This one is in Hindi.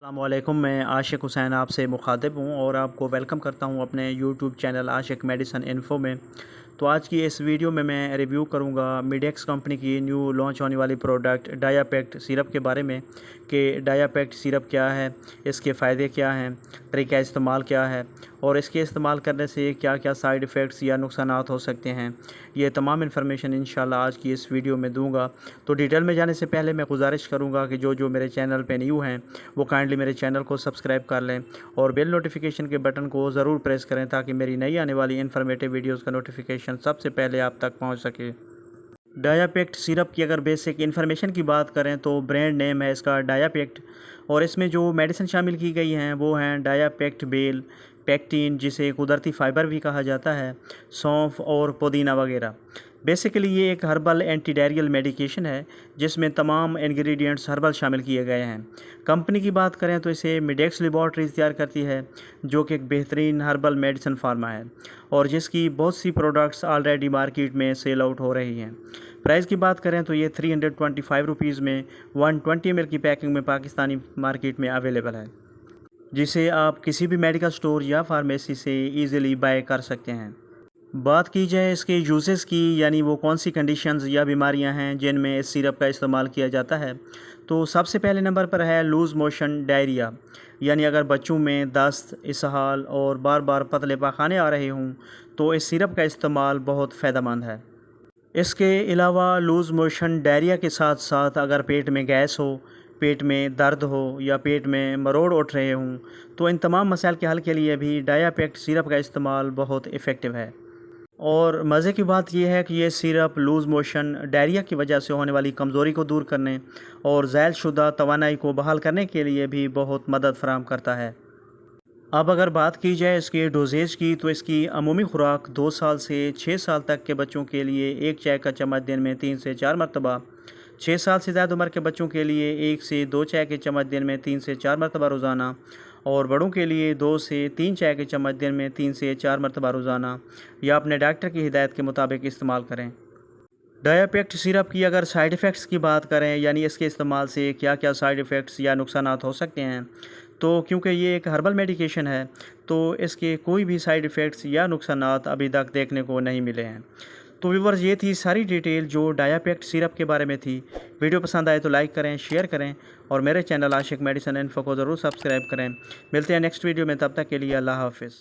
अस्सलामुअलैकुम, मैं आशिक हुसैन आपसे मुखातिब हूँ और आपको वेलकम करता हूँ अपने यूट्यूब चैनल आशिक मेडिसिन इन्फो में। तो आज की इस वीडियो में मैं रिव्यू करूँगा मिडेक्स कंपनी की न्यू लॉन्च होने वाली प्रोडक्ट डायापेक्ट सिरप के बारे में कि डायापेक्ट सिरप क्या है, इसके फ़ायदे क्या हैं, तरीका इस्तेमाल क्या है और इसके इस्तेमाल करने से क्या क्या साइड इफ़ेक्ट्स या नुकसानात हो सकते हैं। ये तमाम इन्फॉर्मेशन इंशाल्लाह आज की इस वीडियो में दूंगा। तो डिटेल में जाने से पहले मैं गुजारिश करूँगा कि जो मेरे चैनल पे न्यू हैं वो काइंडली मेरे चैनल को सब्सक्राइब कर लें और बेल नोटिफिकेशन के बटन को ज़रूर प्रेस करें ताकि मेरी नई आने वाली इन्फॉर्मेटिव वीडियोस का नोटिफिकेशन सबसे पहले आप तक पहुंच सके। डायापेक्ट सिरप की अगर बेसिक इन्फॉर्मेशन की बात करें तो ब्रांड नेम है इसका डायापेक्ट और इसमें जो मेडिसिन शामिल की गई हैं वो हैं डायापेक्ट बेल, पेक्टिन जिसे कुदरती फ़ाइबर भी कहा जाता है, सौंफ और पुदीना वगैरह। बेसिकली ये एक हर्बल एंटी डायरियल मेडिकेशन है जिसमें तमाम इंग्रेडिएंट्स हर्बल शामिल किए गए हैं। कंपनी की बात करें तो इसे मिडेक्स लेबॉरेटरीज तैयार करती है जो कि एक बेहतरीन हर्बल मेडिसिन फार्मा है और जिसकी बहुत सी प्रोडक्ट्स ऑलरेडी मार्केट में सेल आउट हो रही हैं। प्राइस की बात करें तो ये 325 रुपीज़ में 120 ml की पैकिंग में पाकिस्तानी मार्केट में अवेलेबल है, जिसे आप किसी भी मेडिकल स्टोर या फार्मेसी से ईज़िली बाय कर सकते हैं। बात की जाए इसके यूजेस की, यानी वो कौन सी कंडीशंस या बीमारियां हैं जिनमें इस सिरप का इस्तेमाल किया जाता है, तो सबसे पहले नंबर पर है लूज़ मोशन डायरिया, यानी अगर बच्चों में दस्त, इसहाल और बार बार पतले पाखाने आ रहे हों तो इस सिरप का इस्तेमाल बहुत फ़ायदेमंद है। इसके अलावा लूज़ मोशन डायरिया के साथ साथ अगर पेट में गैस हो, पेट में दर्द हो या पेट में मरोड़ उठ रहे हों तो इन तमाम मसाइल के हल के लिए भी डायापेक्ट सिरप का इस्तेमाल बहुत इफ़ेक्टिव है। और मज़े की बात यह है कि ये सिरप लूज़ मोशन डायरिया की वजह से होने वाली कमज़ोरी को दूर करने और ज़ायलशुदा तवानाई को बहाल करने के लिए भी बहुत मदद फराहम करता है। अब अगर बात की जाए इसके डोजेज की तो इसकी अमूमी खुराक 2 साल से 6 साल तक के बच्चों के लिए 1 चाय का चम्मच दिन में 3 से 4 मरतबा, 6 साल से ज़्यादा उम्र के बच्चों के लिए 1 से 2 चाय के चम्मच दिन में 3 से 4 मरतबा रोज़ाना और बड़ों के लिए 2 से 3 चाय के चम्मच दिन में 3 से 4 मरतबा रोज़ाना या अपने डॉक्टर की हिदायत के मुताबिक इस्तेमाल करें। डायापेक्ट सिरप की अगर साइड इफ़ेक्ट्स की बात करें, यानी इसके इस्तेमाल से क्या क्या साइड इफ़ेक्ट्स या नुकसानात हो सकते हैं, तो क्योंकि ये एक हर्बल मेडिकेशन है तो इसके कोई भी साइड इफ़ेक्ट्स या नुकसानात अभी तक देखने को नहीं मिले हैं। तो व्यूअर्स, ये थी सारी डिटेल जो डायापेक्ट सिरप के बारे में थी। वीडियो पसंद आए तो लाइक करें, शेयर करें और मेरे चैनल आशिक मेडिसिन इन्फो को ज़रूर सब्सक्राइब करें। मिलते हैं नेक्स्ट वीडियो में, तब तक के लिए अल्लाह हाफ़िज़।